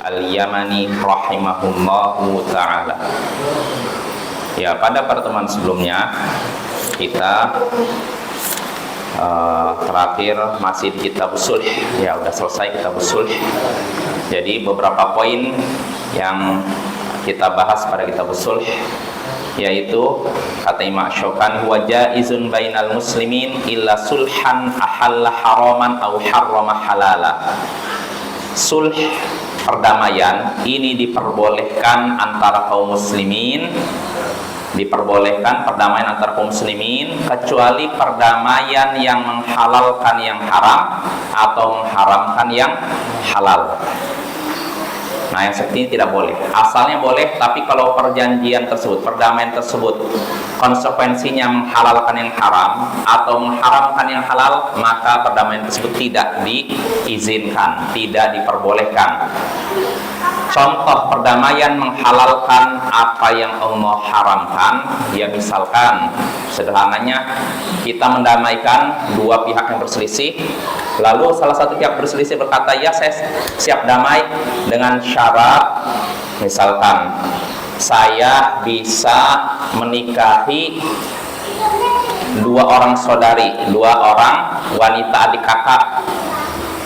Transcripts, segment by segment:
Al-Yamani rahimahullahu ta'ala. Ya, pada pertemuan sebelumnya kita terakhir masih di kitab Sulh. Ya, udah selesai kitab Sulh. Jadi beberapa poin yang kita bahas pada kitab Sulh, yaitu kata Imam Syaukani, huwa jaizun bainal muslimin illa sulhan ahalla haraman au harrama halala. Sulh, perdamaian ini diperbolehkan antara kaum muslimin, diperbolehkan perdamaian antara kaum muslimin kecuali perdamaian yang menghalalkan yang haram atau mengharamkan yang halal. Nah, yang seperti ini tidak boleh. Asalnya boleh, tapi kalau perjanjian tersebut, perdamaian tersebut konsekuensinya menghalalkan yang haram atau mengharamkan yang halal, maka perdamaian tersebut tidak diizinkan, tidak diperbolehkan. Contoh perdamaian menghalalkan apa yang Allah haramkan, ya misalkan sederhananya kita mendamaikan dua pihak yang berselisih, lalu salah satu pihak berselisih berkata, ya saya siap damai dengan syarat, misalkan saya bisa menikahi dua orang saudari, dua orang wanita adik kakak.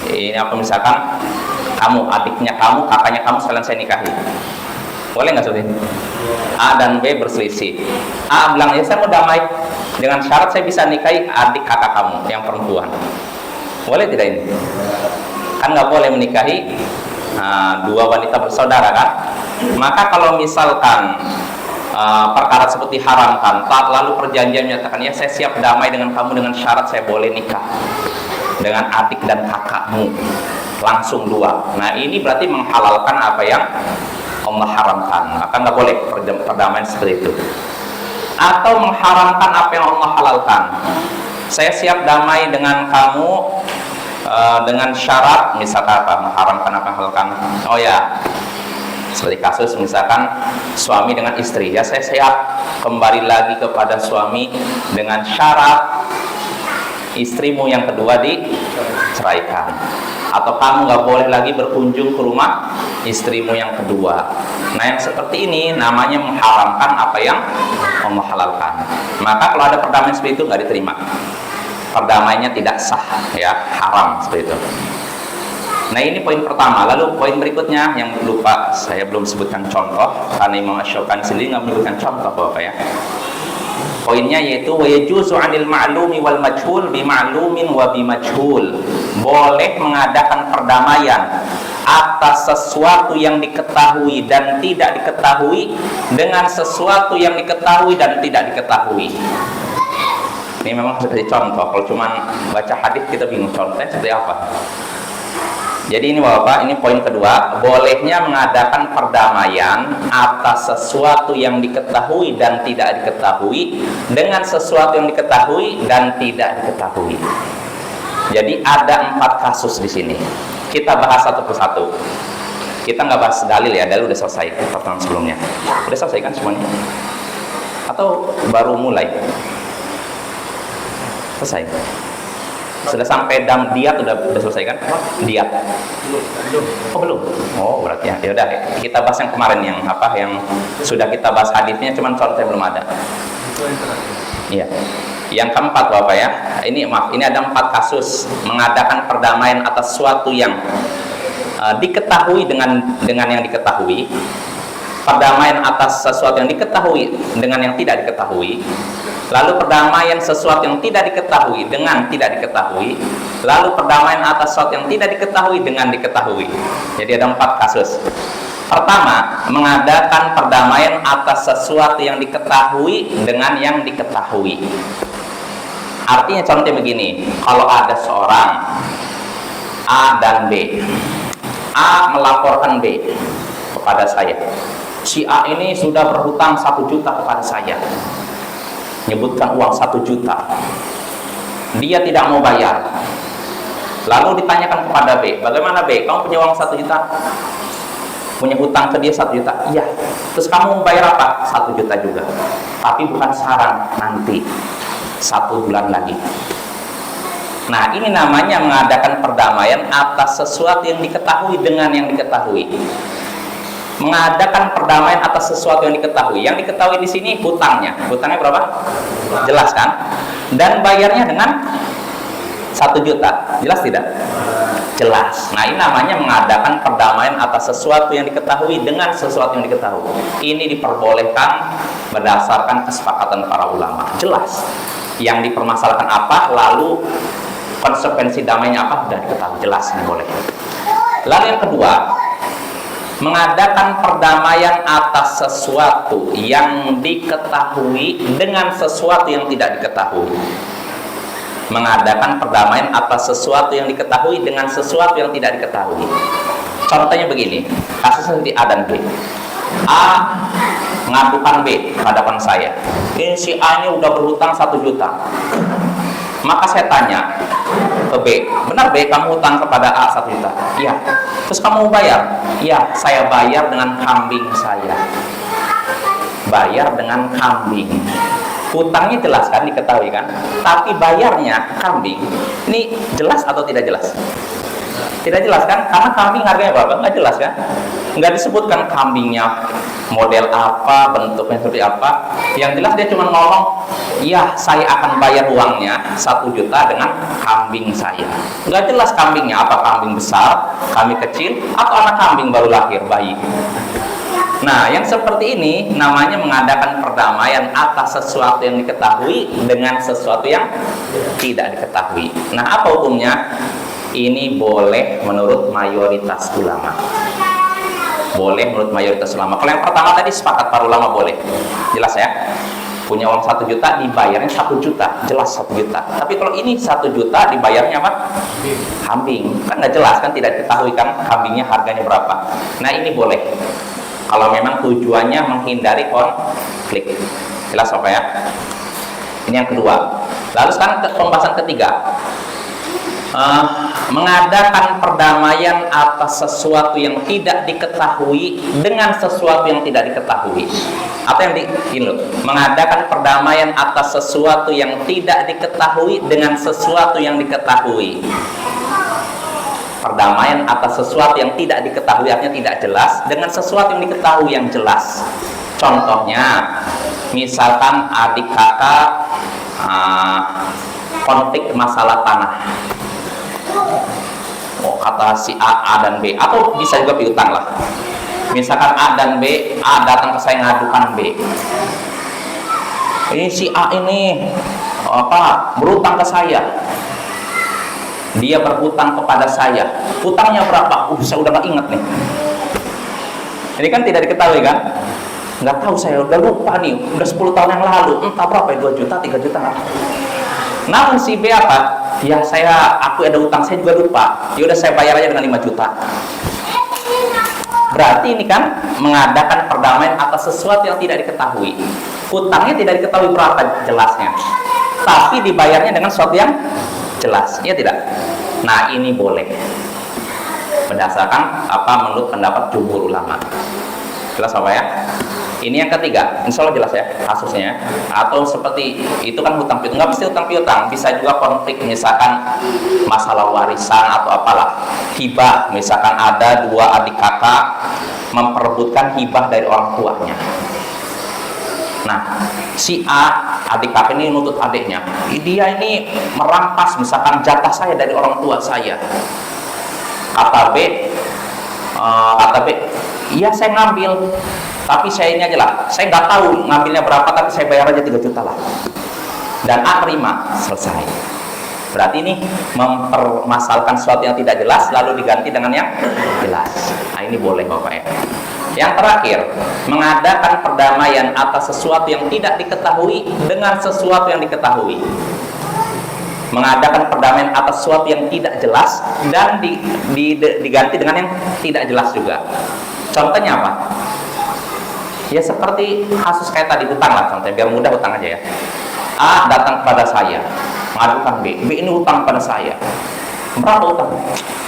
Ini apa, misalkan kamu, adiknya kamu, kakaknya kamu, sekalian saya nikahi. Boleh nggak seperti ini? A dan B berselisih. A bilang, ya saya mau damai dengan syarat saya bisa nikahi adik kakak kamu yang perempuan. Boleh tidak ini? Kan nggak boleh menikahi dua wanita bersaudara kan? Maka kalau misalkan perkara seperti haramkan, lalu perjanjian menyatakan, ya saya siap damai dengan kamu dengan syarat saya boleh nikah dengan adik dan kakakmu, langsung dua. Nah, ini berarti menghalalkan apa yang Allah haramkan. Maka nggak boleh perdamaian seperti itu. Atau mengharamkan apa yang Allah halalkan. Saya siap damai dengan kamu dengan syarat, misalkan apa? Mengharamkan apa yang halalkan. Oh ya, seperti kasus misalkan suami dengan istri. Ya saya siap kembali lagi kepada suami dengan syarat istrimu yang kedua diceraikan, atau kamu nggak boleh lagi berkunjung ke rumah istrimu yang kedua. Nah, yang seperti ini namanya mengharamkan apa yang Allah halalkan. Maka kalau ada perdamaian seperti itu nggak diterima, perdamaiannya tidak sah, ya haram seperti itu. Nah, ini poin pertama. Lalu poin berikutnya yang lupa saya belum sebutkan contoh karena Imam Syaukani sendiri nggak menyebutkan contoh Bapak ya. Poinnya yaitu wa yajuzu 'anil ma'lumi wal majhul bi ma'lumin wa bi majhul. Boleh mengadakan perdamaian atas sesuatu yang diketahui dan tidak diketahui dengan sesuatu yang diketahui dan tidak diketahui. Ini memang seperti contoh. Kalau cuma baca hadis kita bingung contohnya seperti apa. Jadi ini Bapak, ini poin kedua, bolehnya mengadakan perdamaian atas sesuatu yang diketahui dan tidak diketahui dengan sesuatu yang diketahui dan tidak diketahui. Jadi ada 4 kasus di sini. Kita bahas satu persatu. Kita nggak bahas dalil ya, dalil udah selesai pertemuan sebelumnya. Udah selesai kan semuanya? Atau baru mulai? Selesai. Sudah sampai diat udah selesai kan? Diat. Oh belum. Oh berarti ya. Ya udah kita bahas yang kemarin yang apa yang sudah kita bahas hadisnya, cuman contohnya belum ada. Iya. Yang keempat Bapak ya. Ini maaf, ini ada 4 kasus mengadakan perdamaian atas suatu yang diketahui dengan yang diketahui. Perdamaian atas sesuatu yang diketahui dengan yang tidak diketahui. Lalu perdamaian sesuatu yang tidak diketahui dengan tidak diketahui. Lalu perdamaian atas sesuatu yang tidak diketahui dengan diketahui. Jadi ada 4 kasus. Pertama, mengadakan perdamaian atas sesuatu yang diketahui dengan yang diketahui. Artinya contohnya begini, kalau ada seorang A dan B. A melaporkan B kepada saya. Si A ini sudah berhutang 1 juta kepada saya. Nyebutkan uang 1 juta. Dia tidak mau bayar. Lalu ditanyakan kepada B, bagaimana B? Kamu punya uang 1 juta? Punya hutang ke dia 1 juta? Iya. Terus kamu mau bayar apa? 1 juta juga. Tapi bukan sekarang, nanti 1 bulan lagi. Nah, ini namanya mengadakan perdamaian atas sesuatu yang diketahui dengan yang diketahui. Mengadakan perdamaian atas sesuatu yang diketahui. Yang diketahui di sini hutangnya. Hutangnya berapa? Jelas kan? Dan bayarnya dengan 1 juta. Jelas tidak? Jelas. Nah, ini namanya mengadakan perdamaian atas sesuatu yang diketahui dengan sesuatu yang diketahui. Ini diperbolehkan berdasarkan kesepakatan para ulama. Jelas. Yang dipermasalahkan apa, lalu konsekuensi damainya apa, sudah diketahui. Jelas, ini boleh. Lalu yang kedua, mengadakan perdamaian atas sesuatu yang diketahui dengan sesuatu yang tidak diketahui. Mengadakan perdamaian atas sesuatu yang diketahui dengan sesuatu yang tidak diketahui. Contohnya begini, kasus seperti A dan B. A mengadukan B ke hadapan saya. Ini si A ini udah berhutang 1 juta. Maka saya tanya ke B, benar B kamu hutang kepada A 1 juta? Iya. Terus kamu mau bayar? Iya, saya bayar dengan kambing saya. Bayar dengan kambing. Hutangnya jelas kan, diketahui kan? Tapi bayarnya kambing. Ini jelas atau tidak jelas? Tidak jelas kan? Karena kambing harganya berapa? Nggak jelas kan? Nggak disebutkan kambingnya model apa, bentuknya seperti apa. Yang jelas dia cuma ngomong, iya saya akan bayar uangnya 1 juta dengan kambing saya. Nggak jelas kambingnya, apa kambing besar, kambing kecil, atau anak kambing baru lahir, bayi. Nah, yang seperti ini namanya mengadakan perdamaian atas sesuatu yang diketahui dengan sesuatu yang tidak diketahui. Nah, apa hukumnya? Ini boleh menurut mayoritas ulama. Boleh menurut mayoritas ulama. Kalau yang pertama tadi sepakat para ulama boleh. Jelas ya? Punya uang 1 juta dibayarnya 1 juta. Jelas 1 juta. Tapi kalau ini 1 juta dibayarnya apa? Kambing. Kan nggak jelas kan, tidak diketahui kan kambingnya harganya berapa. Nah, ini boleh. Kalau memang tujuannya menghindari konflik. Jelas apa ya? Ini yang kedua. Lalu sekarang pembahasan ketiga. Mengadakan perdamaian atas sesuatu yang tidak diketahui dengan sesuatu yang tidak diketahui. Apa yang ini loh? Mengadakan perdamaian atas sesuatu yang tidak diketahui dengan sesuatu yang diketahui. Perdamaian atas sesuatu yang tidak diketahui, artinya tidak jelas, dengan sesuatu yang diketahui yang jelas. Contohnya, misalkan adik kakak konflik masalah tanah. Kata si A dan B, atau bisa juga piutang lah. Misalkan A dan B, A datang ke saya ngadukan B. Ini si A ini berutang ke saya. Dia berhutang kepada saya. Hutangnya berapa? Saya udah gak inget nih. Ini kan tidak diketahui kan? Nggak tahu, saya udah lupa nih. Udah 10 tahun yang lalu. Entah berapa ya, 2 juta, 3 juta nggak. Namun si B apa? Ya aku ada hutang, saya juga lupa. Ya udah saya bayar aja dengan 5 juta. Berarti ini kan mengadakan perdamaian atas sesuatu yang tidak diketahui. Hutangnya tidak diketahui berapa jelasnya. Tapi dibayarnya dengan sesuatu yang jelas, ya tidak? Nah, ini boleh berdasarkan menurut pendapat jumhur ulama. Jelas apa ya? Ini yang ketiga, insya Allah jelas ya kasusnya. Atau seperti itu kan hutang piutang, nggak mesti hutang piutang, bisa juga konflik, misalkan masalah warisan atau apalah, hibah, misalkan ada 2 adik kakak memperebutkan hibah dari orang tuanya. Nah, si A, adik kakak ini nuntut adiknya, dia ini merampas misalkan jatah saya dari orang tua saya. Kata B, iya saya ngambil, tapi saya ini aja lah, saya nggak tahu ngambilnya berapa, tapi saya bayar aja 3 juta lah. Dan A terima, selesai. Berarti ini mempermasalahkan sesuatu yang tidak jelas lalu diganti dengan yang jelas. Nah, ini boleh Bapak ya. Yang terakhir, mengadakan perdamaian atas sesuatu yang tidak diketahui dengan sesuatu yang diketahui. Mengadakan perdamaian atas sesuatu yang tidak jelas dan diganti dengan yang tidak jelas juga. Contohnya apa? Ya seperti kasus kayak tadi, hutang lah contohnya, biar mudah hutang aja ya. A datang kepada saya mengadukan B, B ini hutang pada saya. Berapa hutang?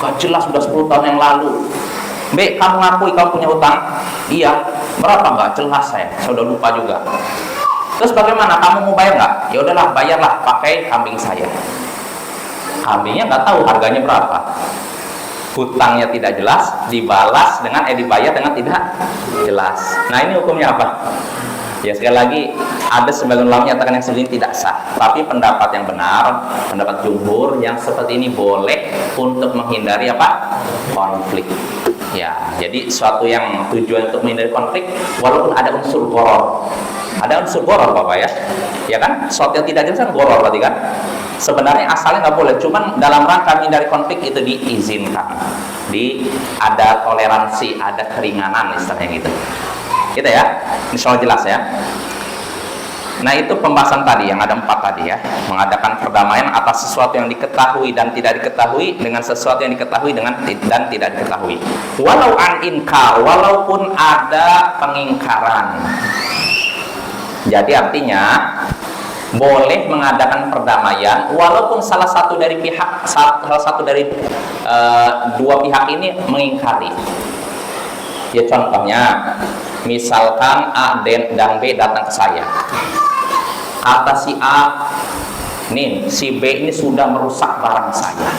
Gak jelas, sudah 10 tahun yang lalu. B, kamu ngakui kamu punya hutang? Iya. Berapa? Nggak jelas, saya udah lupa juga. Terus bagaimana? Kamu mau bayar nggak? Ya udahlah, bayarlah pakai kambing saya. kambingnya nggak tahu harganya berapa, hutangnya tidak jelas, dibalas dengan dibayar dengan tidak jelas. Nah, ini hukumnya apa? Ya, sekali lagi ada sebagian ulama menyatakan yang seperti ini tidak sah, tapi pendapat yang benar, pendapat jumhur yang seperti ini boleh untuk menghindari apa? Konflik. Ya, jadi suatu yang tujuan untuk menghindari konflik walaupun ada unsur gharar. Ada unsur gharar Bapak ya. Ya kan? Suatu yang tidak jelas kan gharar berarti kan? Sebenarnya asalnya nggak boleh, cuman dalam rangka menghindari konflik itu diizinkan. Ada toleransi, ada keringanan istilahnya gitu. Gitu ya, insya Allah jelas ya. Nah, itu pembahasan tadi yang ada 4 tadi ya, mengadakan perdamaian atas sesuatu yang diketahui dan tidak diketahui dengan sesuatu yang diketahui dan tidak diketahui. Walau an inkar, walaupun ada pengingkaran. Jadi artinya boleh mengadakan perdamaian walaupun salah satu dari dua pihak ini mengingkari. Ya, contohnya misalkan A dan B datang ke saya, kata si A, nih si B ini sudah merusak barang saya.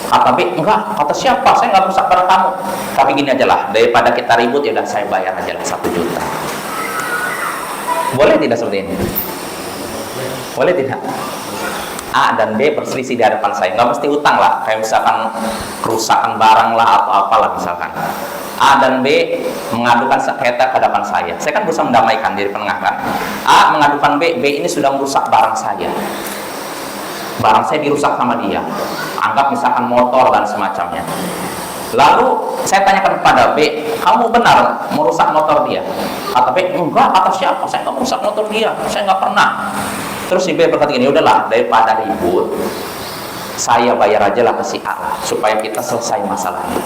Kata B, enggak, kata siapa, saya nggak merusak barang kamu, tapi gini aja lah, daripada kita ribut ya udah saya bayar aja lah 1 juta. Boleh tidak seperti ini? Boleh tidak? A dan B berselisih di hadapan saya, nggak mesti utang lah, kayak misalkan kerusakan barang lah atau apalah misalkan. A dan B mengadukan sengketa ke hadapan saya kan berusaha mendamaikan, jadi penengah kan. A mengadukan B, B ini sudah merusak barang saya dirusak sama dia, anggap misalkan motor dan semacamnya. Lalu saya tanyakan kepada B, kamu benar merusak motor dia? Kata B, enggak, kata siapa, saya nggak merusak motor dia, saya nggak pernah. Terus si B berkata gini, udahlah daripada ribut, saya bayar aja lah ke si A lah, supaya kita selesai masalahnya.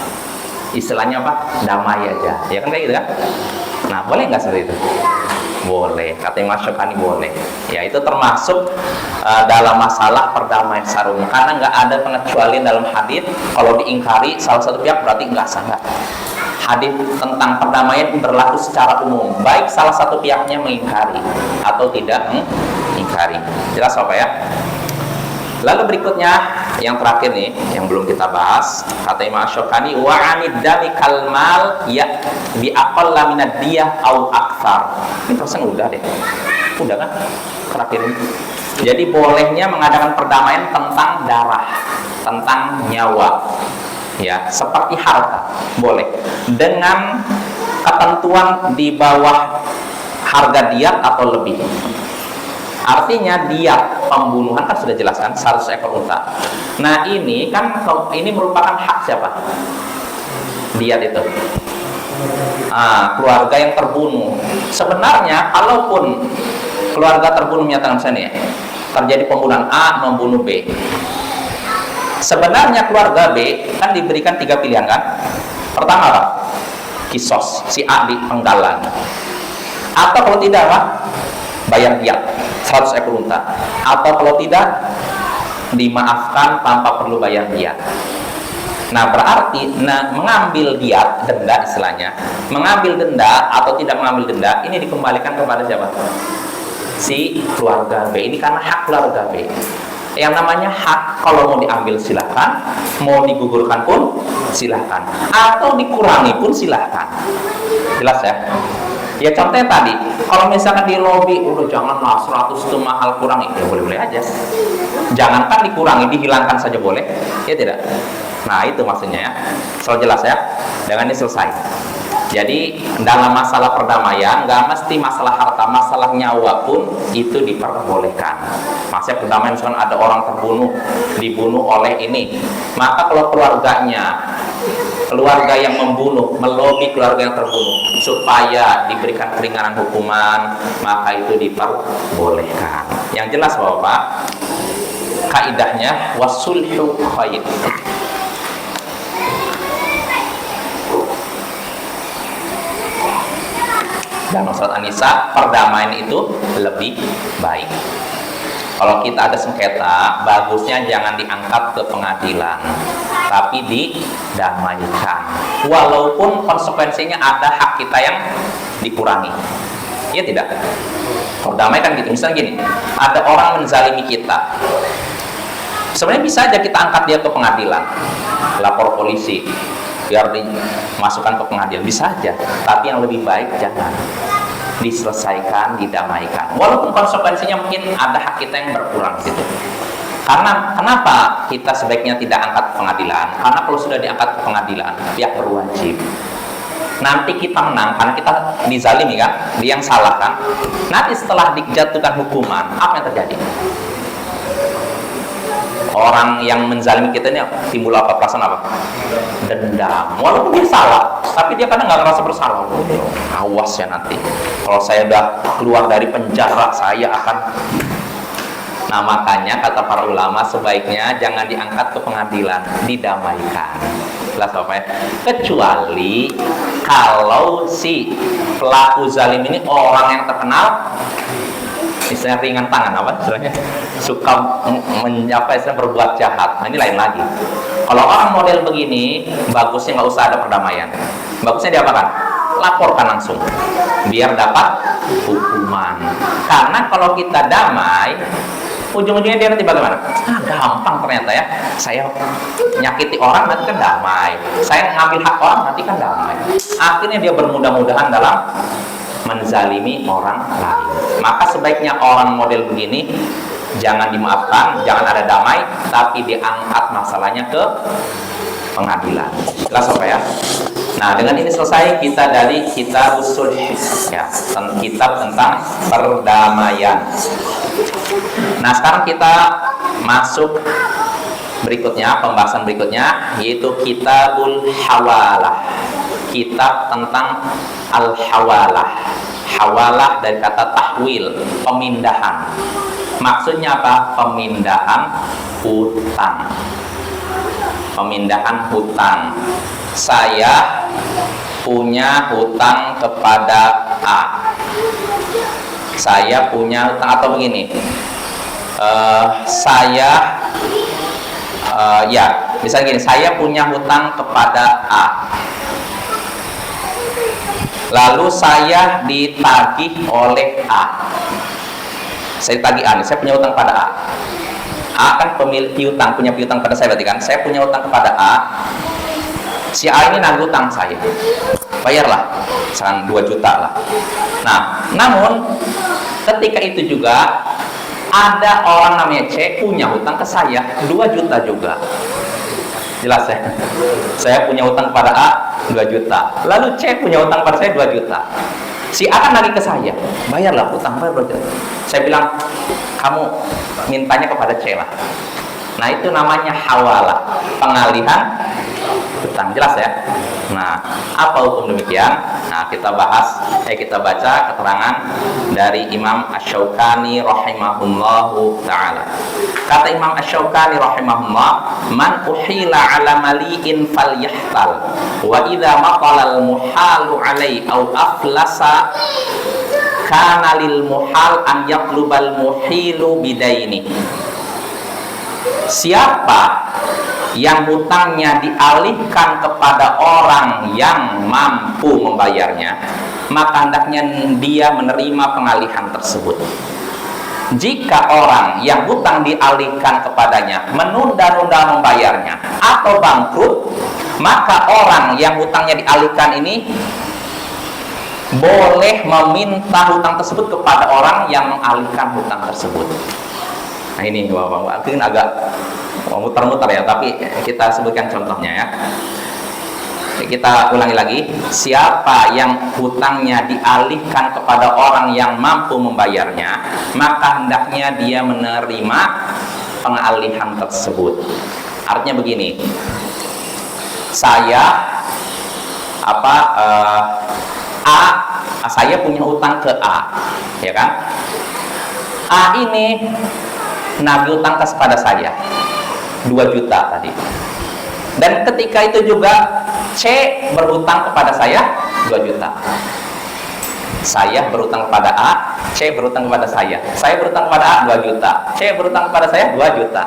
Istilahnya apa? Damai aja, ya kan kayak gitu kan? Nah, boleh nggak seperti itu? Boleh, kata Imam Syukani boleh. Ya, itu termasuk dalam masalah perdamaian sarungnya, karena nggak ada pengecualian dalam hadis. Kalau diingkari salah satu pihak berarti nggak sah. Hadis tentang perdamaian berlaku secara umum, baik salah satu pihaknya mengingkari atau tidak mengingkari. Jelas apa ya? Lalu berikutnya yang terakhir nih, yang belum kita bahas, kata Imam Syukani, wa anid dami kalmal ya bi aqalla minad diyah au aktsar. Ini persen udah deh. Udah kan? Terakhir ini. Jadi bolehnya mengadakan perdamaian tentang darah, tentang nyawa. Ya, seperti harta. Boleh. Dengan ketentuan di bawah harga diat atau lebih. Artinya diat pembunuhan kan sudah jelaskan 100 ekor unta. Nah, ini kan ini merupakan hak siapa? Diat itu. Keluarga yang terbunuh. Sebenarnya kalaupun keluarga terbunuh menyatakan misalnya terjadi pembunuhan A membunuh B. Sebenarnya keluarga B kan diberikan 3 pilihan kan? Pertama apa? Kisos, si A dipenggalan. Atau kalau tidak apa? Bayar diat 100 ekor unta, atau kalau tidak dimaafkan tanpa perlu bayar diat. Nah, berarti mengambil diat, denda istilahnya, mengambil denda atau tidak mengambil denda ini dikembalikan kepada siapa? Si keluarga B. Ini karena hak keluarga B. Yang namanya hak, kalau mau diambil silahkan, mau digugurkan pun silahkan, atau dikurangi pun silahkan. Jelas ya? Ya, contohnya tadi, kalau misalkan di lobby, udah janganlah 100 itu mahal, kurangi, ya boleh-boleh aja. Jangankan dikurangi, dihilangkan saja boleh, ya tidak? Nah, itu maksudnya ya. Soal jelas ya, dengan ini selesai. Jadi, dalam masalah perdamaian, nggak mesti masalah harta, masalah nyawa pun itu diperbolehkan. Maksudnya perdamaian, misalkan ada orang dibunuh oleh ini, maka kalau keluarga yang membunuh, melobi keluarga yang terbunuh supaya diberikan keringanan hukuman, maka itu diperbolehkan. Yang jelas Bapak, kaidahnya wasulhu khair. Dalam surat An-Nisa, perdamaian itu lebih baik. Kalau kita ada sengketa, bagusnya jangan diangkat ke pengadilan, tapi didamaikan. Walaupun konsekuensinya ada hak kita yang dikurangi. Iya tidak? Perdamaikan gitu. Misalnya gini, ada orang menzalimi kita. Sebenarnya bisa aja kita angkat dia ke pengadilan, lapor polisi, biar dimasukkan ke pengadilan, bisa aja. Tapi yang lebih baik jangan, diselesaikan, didamaikan. Walaupun konsekuensinya mungkin ada hak kita yang berkurang gitu. Karena kenapa kita sebaiknya tidak angkat ke pengadilan? Karena kalau sudah diangkat ke pengadilan, pihak berwajib. Nanti kita menang karena kita dizalimi kan, dia yang salah kan. Nanti setelah dijatuhkan hukuman, apa yang terjadi? Orang yang menzalimi kita ini timbul apa? Perasaan apa? Dendam. Walaupun dia salah, tapi dia kadang nggak merasa bersalah. Awas ya nanti, kalau saya udah keluar dari penjara, saya akan. Nah makanya kata para ulama sebaiknya jangan diangkat ke pengadilan, didamaikan. Jelas apa ya? Kecuali kalau si pelaku zalim ini orang yang terkenal, misalnya ringan tangan, apa istilahnya, suka berbuat jahat. Nah ini lain lagi. Kalau orang model begini, bagusnya nggak usah ada perdamaian. Bagusnya diapakan? Laporkan langsung, biar dapat hukuman. Karena kalau kita damai, ujung-ujungnya dia nanti bagaimana? Gampang ternyata ya. Saya nyakiti orang nanti kan damai. Saya ngambil hak orang nanti kan damai. Akhirnya dia bermudah-mudahan dalam menzalimi orang lain. Maka sebaiknya orang model begini jangan dimaafkan, jangan ada damai, tapi diangkat masalahnya ke pengadilan. Jelas apa ya? Nah, dengan ini selesai kita dari kitab sulh ya, kitab tentang perdamaian. Nah, sekarang kita masuk berikutnya, pembahasan berikutnya, yaitu kitabul hawalah. Kitab tentang al-hawalah. Hawalah dari kata tahwil, pemindahan. Maksudnya apa? Pemindahan hutang. Pemindahan hutang. Saya punya hutang kepada A. Saya punya hutang, atau begini, misalnya gini, saya punya hutang kepada A. Lalu saya ditagih oleh A. Saya ditagih A, saya punya hutang pada A. A kan pemilik piutang, punya piutang pada saya berarti kan. Saya punya hutang kepada A. Si A ini nagih hutang saya, bayarlah, misalkan 2 juta lah. Nah, namun ketika itu juga ada orang namanya C punya hutang ke saya 2 juta juga. Jelas ya? Saya punya hutang pada A 2 juta. Lalu C punya hutang pada saya 2 juta. Si A kan lagi ke saya, bayarlah hutang, bayar 2 juta. Saya bilang, kamu mintanya kepada C lah. Nah, itu namanya hawalah, pengalihan hutang. Jelas ya? Nah, apa hukum demikian? Nah, kita baca keterangan dari Imam Asy-Syaukani rahimahullahu ta'ala. Kata Imam Asy-Syaukani rahimahullah, man uhila ala mali'in falyahtal wa idza maqala al-muhalu alai aw aflasa kana lil muhal an yatlubal muhilu bidaini. Siapa yang hutangnya dialihkan kepada orang yang mampu membayarnya, maka hendaknya dia menerima pengalihan tersebut. Jika orang yang hutang dialihkan kepadanya menunda-nunda membayarnya atau bangkrut, maka orang yang hutangnya dialihkan ini boleh meminta hutang tersebut kepada orang yang mengalihkan hutang tersebut. Nah ini Bapak-bapak, mungkin agak muter-muter ya, tapi kita sebutkan contohnya ya. Kita ulangi lagi, siapa yang hutangnya dialihkan kepada orang yang mampu membayarnya, maka hendaknya dia menerima pengalihan tersebut. Artinya begini, saya saya punya hutang ke A, ya kan? A ini nagih hutang kepada saya 2 juta tadi. Dan ketika itu juga C berhutang kepada saya 2 juta. Saya berhutang kepada A, C berhutang kepada saya. Saya berhutang kepada A 2 juta. C berhutang kepada saya 2 juta.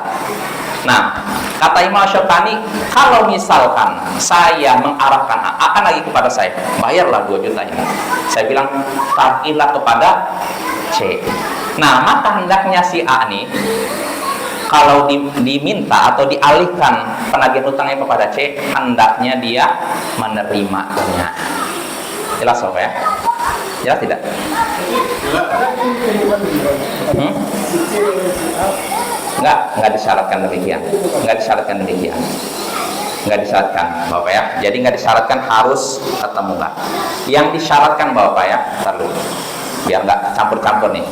Nah, kata Imam Syaukani, kalau misalkan saya mengarahkan A akan lagi kepada saya, bayarlah 2 juta ini. Saya bilang, tagihlah kepada C. Nah, maka hendaknya si A nih kalau diminta atau dialihkan penagihan hutangnya kepada C, hendaknya dia menerimanya. Jelas Bapak ya? Jelas tidak? Enggak disyaratkan demikian. Enggak disyaratkan demikian. Enggak disyaratkan Bapak ya. Jadi enggak disyaratkan harus ketemu enggak. Yang disyaratkan Bapak ya, ntar dulu. Biar enggak campur-campur nih.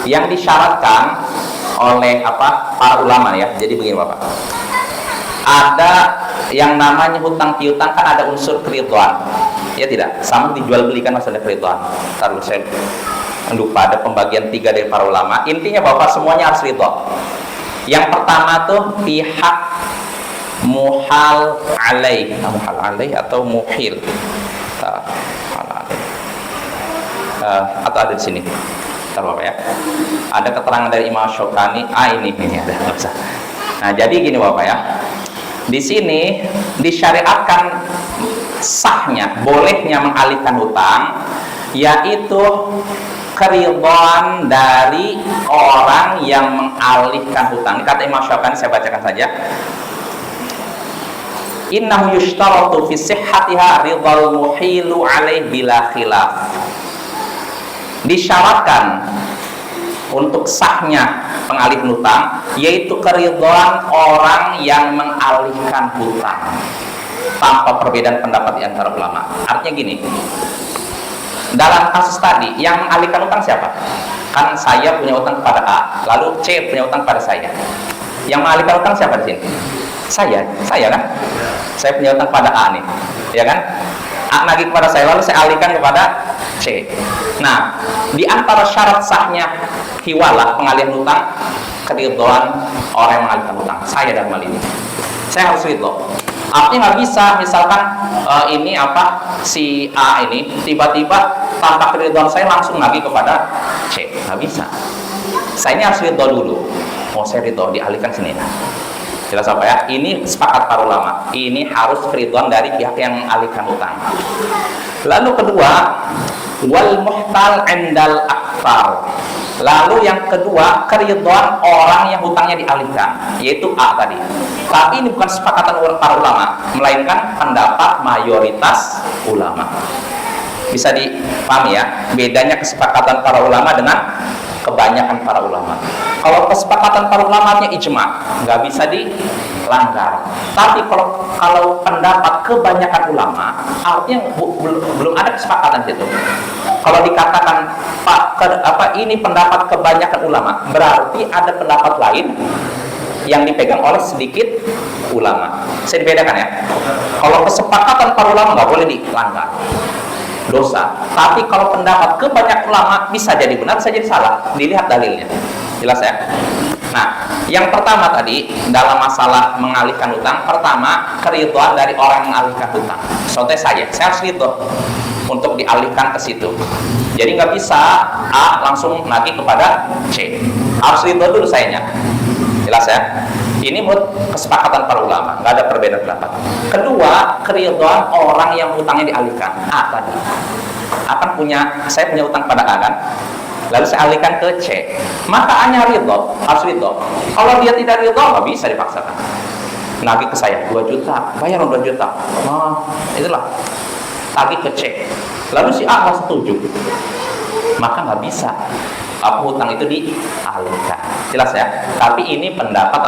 Yang disyaratkan oleh para ulama ya. Jadi begini Bapak. Ada yang namanya hutang piutang kan ada unsur keridhaan. Ya tidak? Sama dijual belikan masalah keridhaan. Ntar dulu saya lupa ada pembagian 3 dari para ulama. Intinya Bapak semuanya harus ridha. Yang pertama tuh pihak muhal alaih atau muhil. Atau ada di sini. Bentar Bapak ya. Ada keterangan dari Imam Syaukani. Ini ada. Nah, jadi gini Bapak ya. Di sini disyariatkan sahnya, bolehnya mengalihkan hutang, yaitu keridhaan dari orang yang mengalihkan hutang. Ini kata Imam Syaukani, saya bacakan saja. Innahu yushtaratu fi sihhatiha ridhal muhilu alaih bila khilaf. Disyaratkan untuk sahnya pengalihan hutang, yaitu keridhaan orang yang mengalihkan hutang tanpa perbedaan pendapat di antara ulama. Artinya gini, dalam kasus tadi yang mengalihkan hutang siapa? Kan saya punya hutang kepada A, lalu C punya hutang pada saya. Yang mengalihkan hutang siapa di sini? Saya kan? Saya punya hutang pada A nih, ya kan? A nagih kepada saya, lalu saya alihkan kepada C. Nah, di antara syarat sahnya hiwalah pengalihan hutang, keridhaan orang yang mengalihkan hutang. Saya dalam hal ini, saya harus ridho. Artinya nggak bisa, misalkan si A ini tiba-tiba tanpa keridhaan saya langsung nagih kepada C, nggak bisa. Saya ini harus ridho dulu. Saya ridho, dialihkan sini. Jelas apa ya? Ini sepakat para ulama. Ini harus keridhaan dari pihak yang mengalihkan hutang. Lalu kedua, wal muhtal endal akfar. Lalu yang kedua, keridhaan orang yang hutangnya dialihkan, yaitu A tadi. Tapi ini bukan sepakatan para ulama, melainkan pendapat mayoritas ulama. Bisa dipahami ya, bedanya kesepakatan para ulama dengan kebanyakan para ulama. Kalau kesepakatan para ulamanya ijma, nggak bisa dilanggar. Tapi kalau pendapat kebanyakan ulama, artinya belum ada kesepakatan itu. Kalau dikatakan ini pendapat kebanyakan ulama, berarti ada pendapat lain yang dipegang oleh sedikit ulama. Saya dibedakan ya. Kalau kesepakatan para ulama nggak boleh dilanggar, dosa. Tapi kalau pendapat kebanyakan ulama bisa jadi benar, bisa jadi salah. Dilihat dalilnya. Jelas ya? Nah, yang pertama tadi dalam masalah mengalihkan hutang, pertama keridhaan dari orang yang mengalihkan hutang. Contohnya saya harus ridho untuk dialihkan ke situ. Jadi nggak bisa A langsung nagih kepada C. Harus ridho dulu sayanya. Jelas ya? Ini menurut kesepakatan para ulama, nggak ada perbedaan pendapat. Kedua, keridhaan orang yang hutangnya dialihkan. A tadi saya punya hutang pada A kan, lalu saya alihkan ke C, maka A-nya harus ridho. Kalau dia tidak ridho, nggak bisa dipaksakan. Nagih ke saya 2 juta, bayar 2 juta. Itulah tagih ke C. Lalu si A nggak setuju, maka nggak bisa hutang itu dialihkan. Jelas ya? Tapi ini pendapat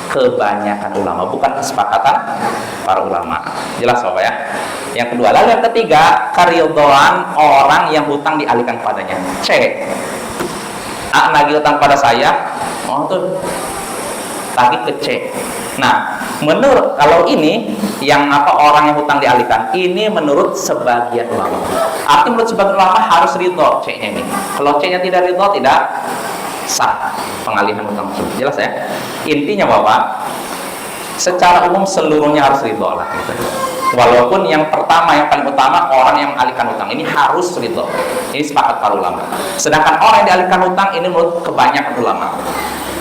kebanyakan ulama, bukan kesepakatan para ulama. Jelas Bapak ya? Yang kedua, lalu yang ketiga, keridhaan orang yang hutang dialihkan padanya. C. A nagih hutang pada saya, tuh tagih ke C. Nah, menurut kalau ini yang orang yang hutang dialihkan, ini menurut sebagian ulama. Artinya menurut sebagian ulama harus ridho C-nya ini. Kalau C-nya tidak ridho, tidak sah pengalihan hutang tersebut. Jelas ya? Intinya Bapak, secara umum seluruhnya harus ridho lah. Walaupun yang pertama, yang paling utama, orang yang mengalihkan hutang ini harus ridho. Ini sepakat para ulama. Sedangkan orang yang dialihkan hutang ini menurut kebanyakan ulama.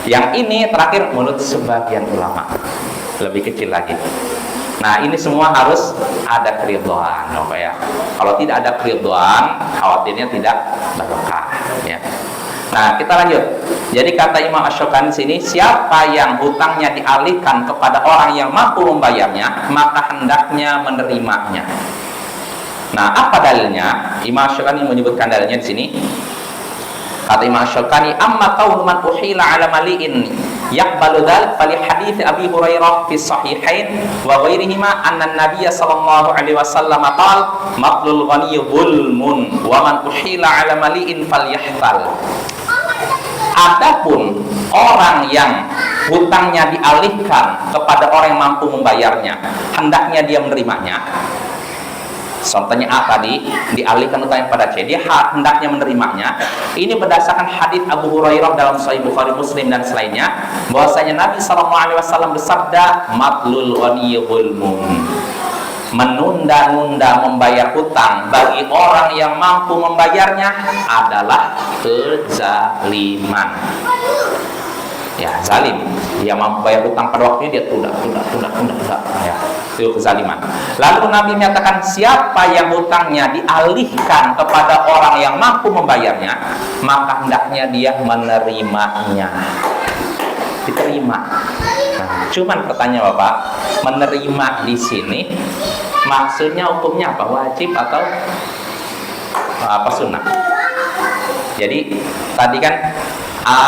Yang ini terakhir menurut sebagian ulama, lebih kecil lagi. Nah, ini semua harus ada keridhaan, Bapak ya. Kalau tidak ada keridhaan, khawatirnya tidak berkah ya. Nah, kita lanjut. Jadi kata Imam Asy-Syaukani sini, siapa yang hutangnya dialihkan kepada orang yang mampu membayarnya, maka hendaknya menerimanya. Nah, apa dalilnya? Imam Asy-Syaukani menyebutkan dalilnya di sini. Kata Imam Asy-Syaukani, amma qaulu man uhila ala mali'in yaqbalu dzalik fali hadits Abi Hurairah fi sahihain wa ghairihima anna an-nabiy sallallahu alaihi wasallam qala maqlul ghani zulmun wa man uhila ala mali'in falyahtal. Adapun orang yang hutangnya dialihkan kepada orang yang mampu membayarnya, hendaknya dia menerimanya. Contohnya A tadi, dialihkan hutangnya pada C, dia hendaknya menerimanya. Ini berdasarkan hadis Abu Hurairah dalam Sahih Bukhari, Muslim dan selainnya, bahwasanya Nabi SAW bersabda, matlul ghani zulmun. Menunda-nunda membayar hutang bagi orang yang mampu membayarnya adalah kezaliman. Ya, zalim. Dia mampu bayar hutang pada waktunya, dia tunda. Ya, itu kezaliman. Lalu Nabi menyatakan, siapa yang hutangnya dialihkan kepada orang yang mampu membayarnya, maka hendaknya dia menerimanya. Diterima. Nah, cuman pertanyaan Bapak, menerima di sini maksudnya hukumnya apa? Wajib atau apa sunnah? Jadi tadi kan A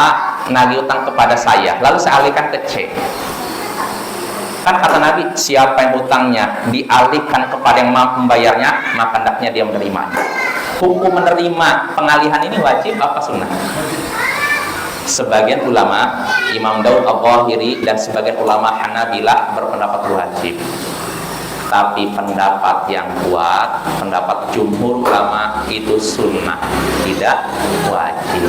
nagih utang kepada saya, lalu saya alihkan ke C. Kan kata Nabi, siapa yang hutangnya dialihkan kepada yang mampu membayarnya, maka hendaknya dia menerimanya. Hukum menerima pengalihan ini wajib apa sunnah? Sebagian ulama, Imam Daud Al-Zahiri dan sebagian ulama Hanabilah berpendapat wajib. Tapi pendapat yang kuat, pendapat jumhur ulama itu sunnah, tidak wajib.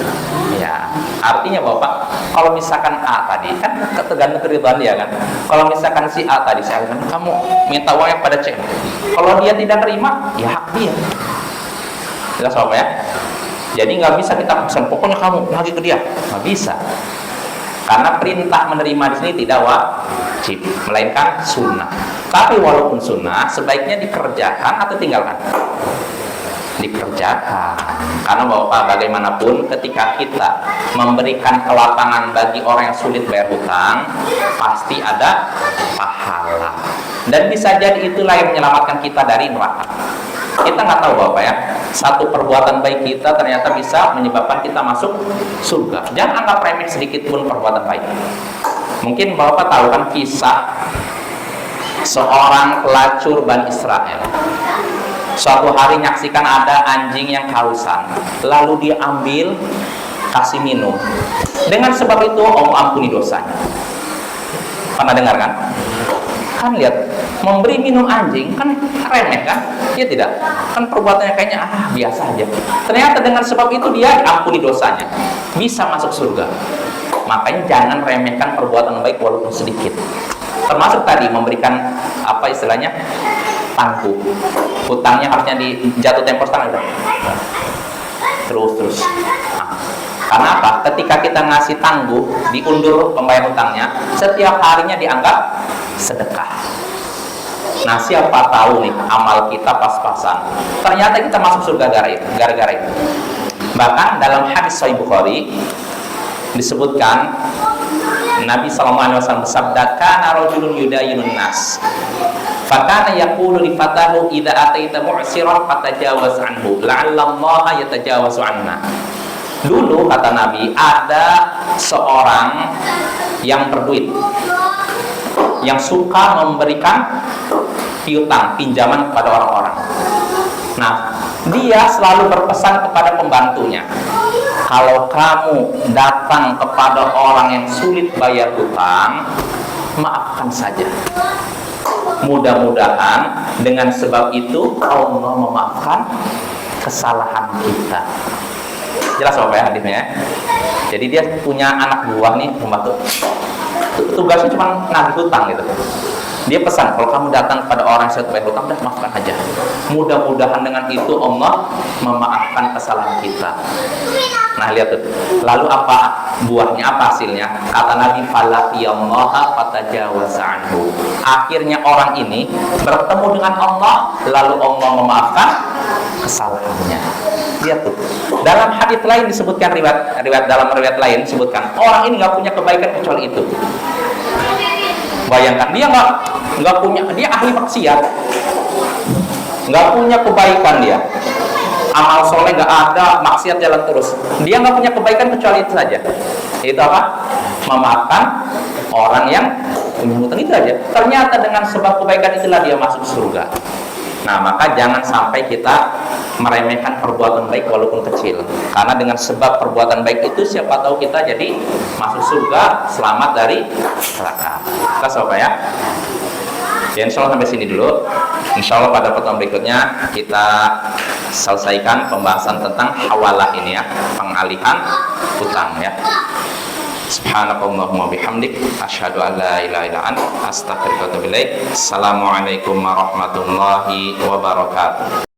Ya, artinya Bapak, kalau misalkan A tadi kan tergantung keridhaan dia kan. Kalau misalkan si A tadi saya kan, kamu minta uangnya pada C. Kalau dia tidak terima, ya hak dia. Jelas Bapak ya? Jadi nggak bisa kita pesan, pokoknya kamu lagi ke dia, nggak bisa. Karena perintah menerima di sini tidak wajib, melainkan sunnah. Tapi walaupun sunnah, sebaiknya dikerjakan atau tinggalkan? Dikerjakan. Karena Bapak, bagaimanapun ketika kita memberikan kelapangan bagi orang yang sulit bayar hutang, pasti ada pahala. Dan bisa jadi itulah yang menyelamatkan kita dari neraka. Kita nggak tahu Bapak ya, satu perbuatan baik kita ternyata bisa menyebabkan kita masuk surga. Jangan anggap remeh sedikit pun perbuatan baik. Mungkin Bapak tahu kan kisah seorang pelacur Bani Israel. Suatu hari menyaksikan ada anjing yang kehausan, lalu dia ambil, kasih minum. Dengan sebab itu Allah ampuni dosanya. Pernah dengar kan? Kan lihat, memberi minum anjing kan remeh kan? Iya tidak? Kan perbuatannya kayaknya biasa aja. Ternyata dengan sebab itu dia diampuni dosanya, bisa masuk surga. Makanya jangan remehkan perbuatan baik walaupun sedikit. Termasuk tadi memberikan apa istilahnya, tangguh. Hutangnya harusnya dijatuh tempo setengah udah. Terus. Nah, karena apa? Ketika kita ngasih tangguh, diundur pembayaran hutangnya, setiap harinya dianggap sedekah. Nah, siapa tahu nih amal kita pas-pasan, ternyata kita masuk surga gara-gara itu. Bahkan dalam hadis Sahih Bukhari disebutkan Nabi SAW bersabda, kana rajulun yudayinun nas fakana yaqulu li fatahu idza ataita mu'siran fatajawaz anhu la'alla Allah yatajawazu anna. Dulu kata Nabi, ada seorang yang berduit, yang suka memberikan piutang, pinjaman kepada orang-orang. Nah, dia selalu berpesan kepada pembantunya, kalau kamu datang kepada orang yang sulit bayar hutang, maafkan saja. Mudah-mudahan dengan sebab itu Allah memaafkan kesalahan kita. Jelas Bapak ya hadisnya. Jadi dia punya anak buah nih, pembantu. tugasnya cuma nagih hutang gitu. Dia pesan, kalau kamu datang pada orang yang bayar hutang, udah maafkan aja. Mudah-mudahan dengan itu Allah memaafkan kesalahan kita. Nah, lihat tuh. Lalu apa buahnya, apa hasilnya? Kata Nabi, falaqiyallaha fatajawaza anhu. Akhirnya orang ini bertemu dengan Allah, lalu Allah memaafkan kesalahannya. Lihat tuh. Dalam hadits lain disebutkan, dalam riwayat lain disebutkan, orang ini nggak punya kebaikan kecuali itu. Bayangkan, dia nggak punya, dia ahli maksiat, nggak punya kebaikan, dia amal soleh nggak ada, maksiat jalan terus, dia nggak punya kebaikan kecuali itu saja. Itu apa? Memaafkan orang yang punya hutang, itu aja. Ternyata dengan sebab kebaikan itulah dia masuk surga. Nah, maka jangan sampai kita meremehkan perbuatan baik walaupun kecil, karena dengan sebab perbuatan baik itu siapa tahu kita jadi masuk surga, selamat dari neraka. Kita coba ya. Ya, insya Allah sampai sini dulu. Insya Allah pada pertemuan berikutnya kita selesaikan pembahasan tentang hawalah ini ya, pengalihan hutang ya. Subhanakallahumma bihamdik, asyhadu an la ilaha illa anta, astaghfiruka wa atubu ilaik. Assalamualaikum warahmatullahi wabarakatuh.